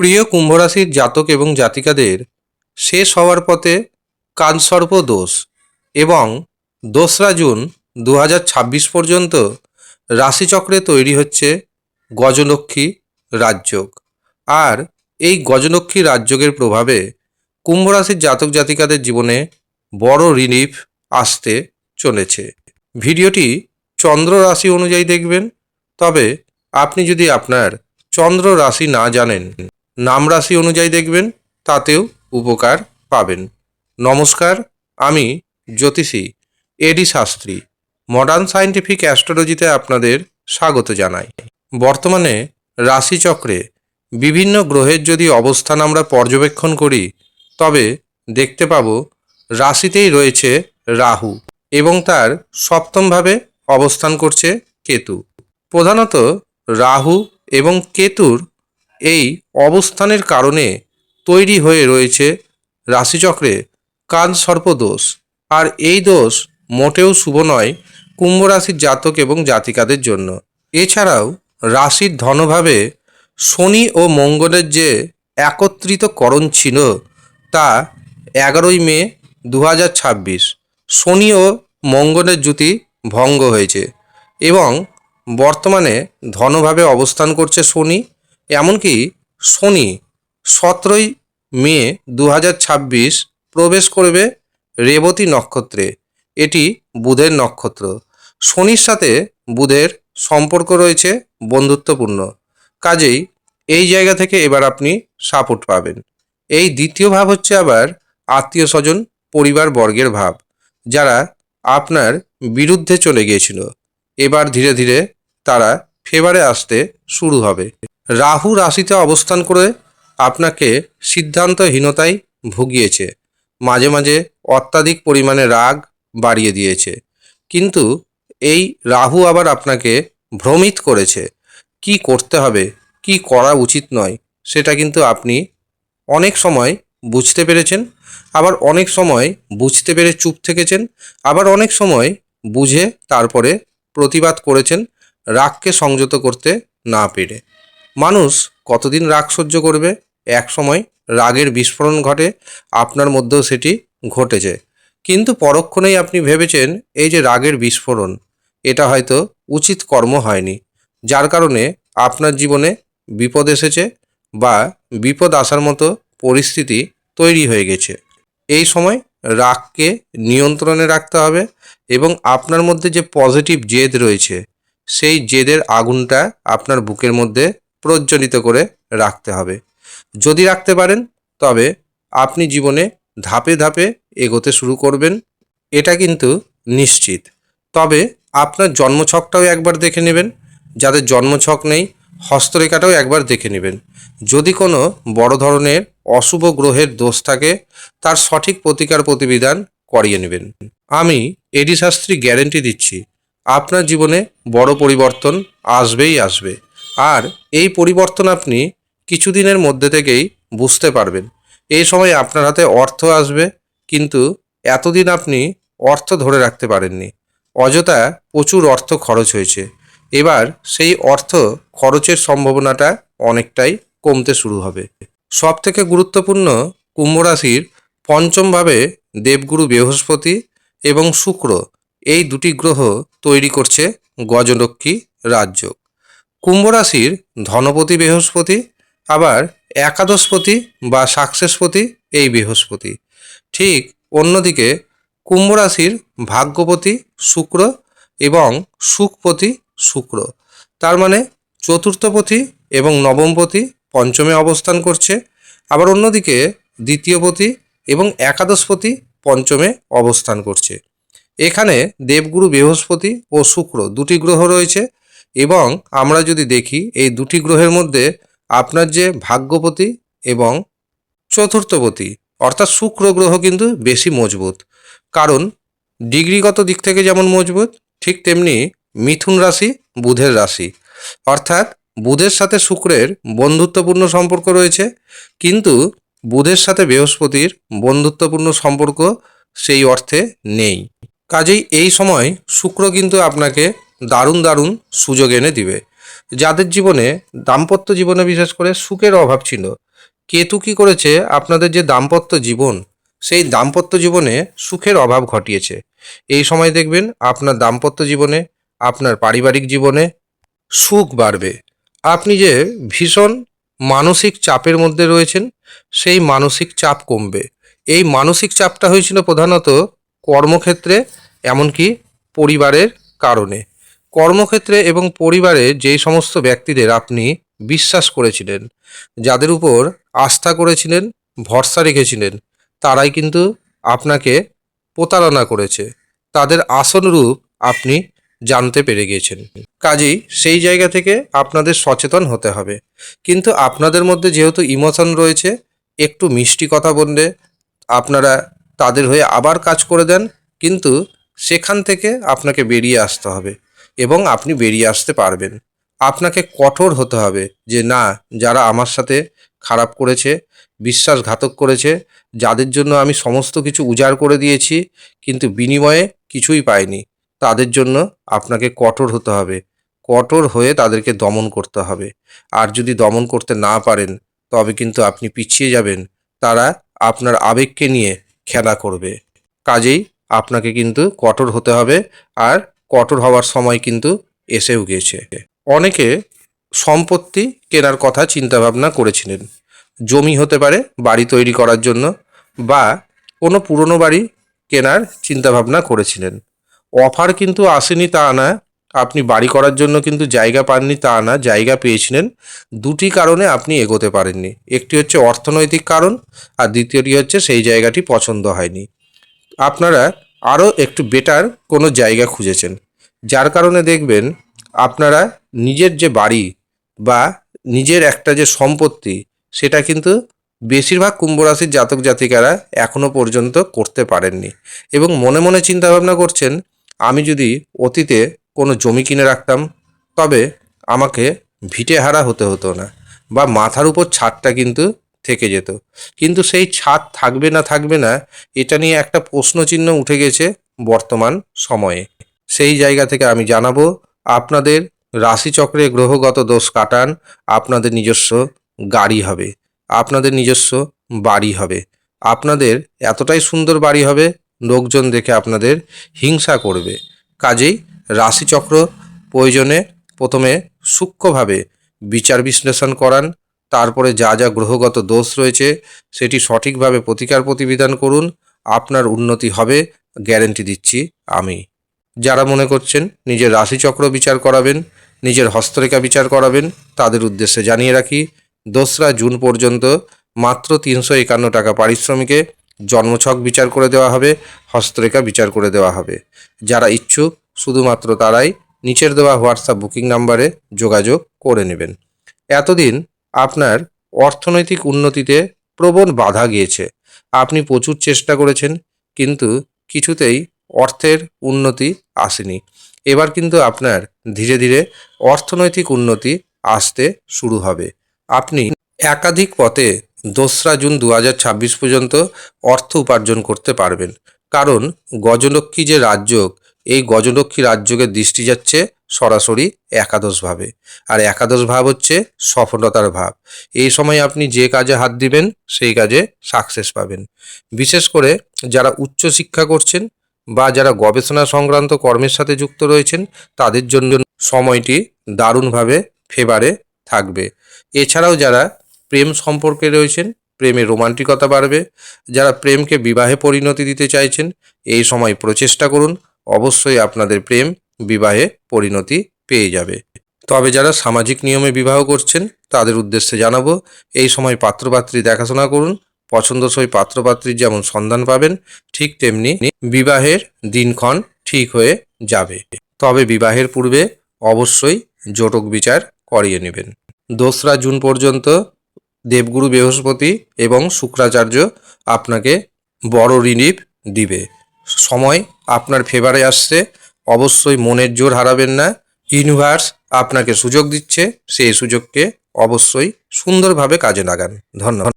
প্রিয় কুম্ভ রাশির জাতক এবং জাতিকাদের শেষ হওয়ার পথে কালসর্প দোষ এবং 2রা জুন 2026 পর্যন্ত রাশিচক্রে তৈরি হচ্ছে গজলক্ষ্মী রাজযোগ। আর এই গজলক্ষ্মী রাজযোগের প্রভাবে কুম্ভ রাশির জাতক জাতিকাদের জীবনে বড় রিলিফ আসতে চলেছে। ভিডিওটি চন্দ্র রাশি অনুযায়ী দেখবেন। তবে আপনি যদি আপনার চন্দ্র রাশি না জানেন, নাম রাশি অনুযায়ী দেখবেন, তাতেও উপকার পাবেন। নমস্কার, আমি জ্যোতিষী এডি শাস্ত্রী মডার্ন সায়েন্টিফিক অ্যাস্ট্রোলজিতে আপনাদের স্বাগত জানাই। বর্তমানে রাশিচক্রে বিভিন্ন গ্রহের যদি অবস্থান আমরা পর্যবেক্ষণ করি, তবে দেখতে পাব রাশিতেই রয়েছে রাহু এবং তার সপ্তমভাবে অবস্থান করছে কেতু। প্রধানত রাহু এবং কেতুর এই অবস্থানের কারণে তৈরি হয়ে রয়েছে রাশিচক্রে কালসর্প দোষ। আর এই দোষ মোটেও শুভ নয় কুম্ভ রাশির জাতক এবং জাতিকাদের জন্য। এছাড়াও রাশির ধনভাবে শনি ও মঙ্গলের যে একত্রিতকরণ ছিল, তা 11ই মে 2026 শনি ও মঙ্গলের জুতি ভঙ্গ হয়েছে এবং বর্তমানে ধনভাবে অবস্থান করছে শনি। এমনকি শনি 17ই মে 2026 প্রবেশ করবে রেবতী নক্ষত্রে। এটি বুধের নক্ষত্র। শনির সাথে বুধের সম্পর্ক রয়েছে বন্ধুত্বপূর্ণ, কাজেই এই জায়গা থেকে এবার আপনি সাপোর্ট পাবেন। এই দ্বিতীয় ভাব হচ্ছে আবার আত্মীয় স্বজন পরিবার বর্গের ভাব, যারা আপনার বিরুদ্ধে চলে গিয়েছিল, এবার ধীরে ধীরে তারা ফেভারে আসতে শুরু হবে। রাহু রাশিতে অবস্থান করে আপনাকে সিদ্ধান্তহীনতায় ভুগিয়েছে, মাঝে মাঝে অত্যাধিক পরিমাণে রাগ বাড়িয়ে দিয়েছে। কিন্তু এই রাহু আবার আপনাকে ভ্রমিত করেছে। কি করতে হবে, কি করা উচিত নয়, সেটা কিন্তু আপনি অনেক সময় বুঝতে পেরেছেন, আবার অনেক সময় বুঝতে পেরে চুপ থেকেছেন, আবার অনেক সময় বুঝে তারপরে প্রতিবাদ করেছেন রাগকে সংযত করতে না পেরে। মানুষ কতদিন রাগ সহ্য করবে? এক সময় রাগের বিস্ফোরণ ঘটে, আপনার মধ্যেও সেটি ঘটেছে। কিন্তু পরক্ষণেই আপনি ভেবেছেন এই যে রাগের বিস্ফোরণ, এটা হয়তো উচিত কর্ম হয়নি, যার কারণে আপনার জীবনে বিপদ এসেছে বা বিপদ আসার মতো পরিস্থিতি তৈরি হয়ে গেছে। এই সময় রাগকে নিয়ন্ত্রণে রাখতে হবে এবং আপনার মধ্যে যে পজিটিভ জেদ রয়েছে, সেই জেদের আগুনটা আপনার বুকের মধ্যে প্রজ্বলিত করে রাখতে হবে। যদি রাখতে পারেন, তবে আপনি জীবনে ধাপে ধাপে এগোতে শুরু করবেন, এটা কিন্তু নিশ্চিত। তবে আপনার জন্মছকটাও একবার দেখে নেবেন। যাদের জন্মছক নেই, হস্তরেখাটাও একবার দেখে নেবেন। যদি কোনো বড় ধরনের অশুভ গ্রহের দোষ থাকে, তার সঠিক প্রতিকার প্রতিবিধান করিয়ে নেবেন। আমি এডি শাস্ত্রী গ্যারেন্টি দিচ্ছি, আপনার জীবনে বড় পরিবর্তন আসবেই আসবে। আর এই পরিবর্তন আপনি কিছুদিনের মধ্যে থেকেই বুঝতে পারবেন। এই সময় আপনার হাতে অর্থ আসবে, কিন্তু এতদিন আপনি অর্থ ধরে রাখতে পারেননি, অযথা প্রচুর অর্থ খরচ হয়েছে। এবার সেই অর্থ খরচের সম্ভাবনাটা অনেকটাই কমতে শুরু হবে। সবথেকে গুরুত্বপূর্ণ, কুম্ভ রাশির পঞ্চমভাবে দেবগুরু বৃহস্পতি এবং শুক্র, এই দুটি গ্রহ তৈরি করছে গজলক্ষ্মী রাজযোগ। কুম্ভ রাশির ধনপতি বৃহস্পতি, আবার একাদশপতি বা সাকসেসপতি এই বৃহস্পতি। ঠিক অন্যদিকে কুম্ভ রাশির ভাগ্যপতি শুক্র এবং সুখপতি শুক্র। তার মানে চতুর্থপতি এবং নবমপতি পঞ্চমে অবস্থান করছে, আবার অন্যদিকে দ্বিতীয়পতি এবং একাদশপতি পঞ্চমে অবস্থান করছে। এখানে দেবগুরু বৃহস্পতি ও শুক্র দুটি গ্রহ রয়েছে এবং আমরা যদি দেখি এই দুটি গ্রহের মধ্যে আপনার যে ভাগ্যপতি এবং চতুর্থপতি অর্থাৎ শুক্র গ্রহ কিন্তু বেশি মজবুত, কারণ ডিগ্রিগত দিক থেকে যেমন মজবুত, ঠিক তেমনি মিথুন রাশি বুধের রাশি, অর্থাৎ বুধের সাথে শুক্রের বন্ধুত্বপূর্ণ সম্পর্ক রয়েছে, কিন্তু বুধের সাথে বৃহস্পতির বন্ধুত্বপূর্ণ সম্পর্ক সেই অর্থে নেই। কাজেই এই সময় শুক্র কিন্তু আপনাকে দারুণ দারুণ সুযোগ এনে দিবে। যাদের জীবনে দাম্পত্য জীবনে বিশেষ করে সুখের অভাব ছিল, কেতু কী করেছে, আপনাদের যে দাম্পত্য জীবন, সেই দাম্পত্য জীবনে সুখের অভাব ঘটিয়েছে। এই সময় দেখবেন আপনার দাম্পত্য জীবনে, আপনার পারিবারিক জীবনে সুখ বাড়বে। আপনি যে ভীষণ মানসিক চাপের মধ্যে রয়েছেন, সেই মানসিক চাপ কমবে। এই মানসিক চাপটা হয়েছিল প্রধানত কর্মক্ষেত্রে, এমনকি পরিবারের কারণে। কর্মক্ষেত্রে এবং পরিবারে যেই সমস্ত ব্যক্তিদের আপনি বিশ্বাস করেছিলেন, যাদের উপর আস্থা করেছিলেন, ভরসা রেখেছিলেন, তারাই কিন্তু আপনাকে প্রতারণা করেছে। তাদের আসল রূপ আপনি জানতে পেরে গিয়েছেন। কাজেই সেই জায়গা থেকে আপনাদের সচেতন হতে হবে। কিন্তু আপনাদের মধ্যে যেহেতু ইমোশন রয়েছে, একটু মিষ্টি কথা বললে আপনারা তাদের হয়ে আবার কাজ করে দেন, কিন্তু সেখান থেকে আপনাকে বেরিয়ে আসতে হবে এবং আপনি বেরিয়ে আসতে পারবেন। আপনাকে কঠোর হতে হবে যে না, যারা আমার সাথে খারাপ করেছে, বিশ্বাসঘাতক করেছে, যাদের জন্য আমি সমস্ত কিছু উজাড় করে দিয়েছি কিন্তু বিনিময়ে কিছুই পাইনি, তাদের জন্য আপনাকে কঠোর হতে হবে। কঠোর হয়ে তাদেরকে দমন করতে হবে। আর যদি দমন করতে না পারেন, তবে কিন্তু আপনি পিছিয়ে যাবেন। তারা আপনার আবেগকে নিয়ে খেলা করবে। কাজেই আপনাকে কিন্তু কঠোর হতে হবে, আর কঠোর হওয়ার সময় কিন্তু এসেও গিয়েছে। অনেকে সম্পত্তি কেনার কথা চিন্তাভাবনা করেছিলেন। জমি হতে পারে বাড়ি তৈরি করার জন্য, বা কোনো পুরনো বাড়ি কেনার চিন্তাভাবনা করেছিলেন। অফার কিন্তু আসেনি তা না, আপনি বাড়ি করার জন্য কিন্তু জায়গা পাননি তা না, জায়গা পেয়েছিলেন। দুটি কারণে আপনি এগোতে পারেননি। একটি হচ্ছে অর্থনৈতিক কারণ, আর দ্বিতীয়টি হচ্ছে সেই জায়গাটি পছন্দ হয়নি। আপনারা আরও একটু বেটার কোনো জায়গা খুঁজেছেন, যার কারণে দেখবেন আপনারা নিজের যে বাড়ি বা নিজের একটা যে সম্পত্তি, সেটা কিন্তু বেশিরভাগ কুম্ভ রাশির জাতক জাতিকারা এখনও পর্যন্ত করতে পারেননি। এবং মনে মনে চিন্তাভাবনা করছেন, আমি যদি অতীতে কোনো জমি কিনে রাখতাম, তবে আমাকে ভিটেহারা হতে হতো না, বা মাথার উপর ছাদটা কিন্তু থেকে যেত। কিন্তু সেই ছাদ থাকবে না থাকবে না, এটা নিয়ে একটা প্রশ্নচিহ্ন উঠে গেছে বর্তমান সময়ে। সেই জায়গা থেকে আমি জানাবো, আপনাদের রাশিচক্রে গ্রহগত দোষ কাটান, আপনাদের নিজস্ব গাড়ি হবে, আপনাদের নিজস্ব বাড়ি হবে। আপনাদের এতটাই সুন্দর বাড়ি হবে, লোকজন দেখে আপনাদের হিংসা করবে। কাজেই রাশিচক্র প্রয়োজনে প্রথমে সূক্ষ্মভাবে বিচার বিশ্লেষণ করান, তারপরে যা যা গ্রহগত দোষ রয়েছে সেটি সঠিকভাবে প্রতিকার প্রতিবিধান করুন। আপনার উন্নতি হবে, গ্যারেন্টি দিচ্ছি আমি। যারা মনে করছেন নিজের রাশিচক্র বিচার করাবেন, নিজের হস্তরেখা বিচার করাবেন, তাদের উদ্দেশ্যে জানিয়ে রাখি, 2রা জুন পর্যন্ত মাত্র 351 টাকা পারিশ্রমিকে জন্মছক বিচার করে দেওয়া হবে, হস্তরেখা বিচার করে দেওয়া হবে। যারা ইচ্ছুক শুধুমাত্র তারাই নিচের দেওয়া হোয়াটসঅ্যাপ বুকিং নাম্বারে যোগাযোগ করে নেবেন। এতদিন আপনার অর্থনৈতিক উন্নতিতে প্রবল বাধা গিয়েছে। আপনি প্রচুর চেষ্টা করেছেন, কিন্তু কিছুতেই অর্থের উন্নতি আসেনি। এবার কিন্তু আপনার ধীরে ধীরে অর্থনৈতিক উন্নতি আসতে শুরু হবে। আপনি একাধিক পথে 2রা জুন 2026 পর্যন্ত অর্থ উপার্জন করতে পারবেন। কারণ গজলক্ষ্মী যে রাজযোগ, এই গজলক্ষ্মী রাজযোগের দৃষ্টি যাচ্ছে সরাসরি একাদশভাবে, আর একাদশ ভাব হচ্ছে সফলতার ভাব। এই সময় আপনি যে কাজে হাত দিবেন সেই কাজে সাকসেস পাবেন। বিশেষ করে যারা উচ্চ শিক্ষা করছেন বা যারা গবেষণা সংক্রান্ত কর্মের সাথে যুক্ত রয়েছেন, তাদের জন্য সময়টি দারুণভাবে ফেভারে থাকবে। এছাড়াও যারা প্রেম সম্পর্কে রয়েছেন, প্রেমে রোমান্টিকতা বাড়বে। যারা প্রেমকে বিবাহে পরিণতি দিতে চাইছেন, এই সময় প্রচেষ্টা করুন, অবশ্যই আপনাদের প্রেম বিবাহে পরিণতি পেয়ে যাবে। তবে যারা সামাজিক নিয়মে বিবাহ করছেন, তাদের উদ্দেশ্যে জানাবো, এই সময় পাত্রপাত্রী দেখাশোনা করুন। পছন্দসই পাত্রপাত্রীর যেমন সন্ধান পাবেন, ঠিক তেমনি বিবাহের দিনক্ষণ ঠিক হয়ে যাবে। তবে বিবাহের পূর্বে অবশ্যই জটক বিচার করিয়ে নেবেন। 2রা জুন পর্যন্ত দেবগুরু বৃহস্পতি এবং শুক্রাচার্য আপনাকে বড় রিলিফ দিবে। সময় আপনার ফেভারে আসছে, অবশ্যই মনের জোর হারাবেন না। ইউনিভার্স আপনাকে সুযোগ দিচ্ছে, সেই সুযোগকে অবশ্যই সুন্দরভাবে কাজে লাগান। ধন্যবাদ।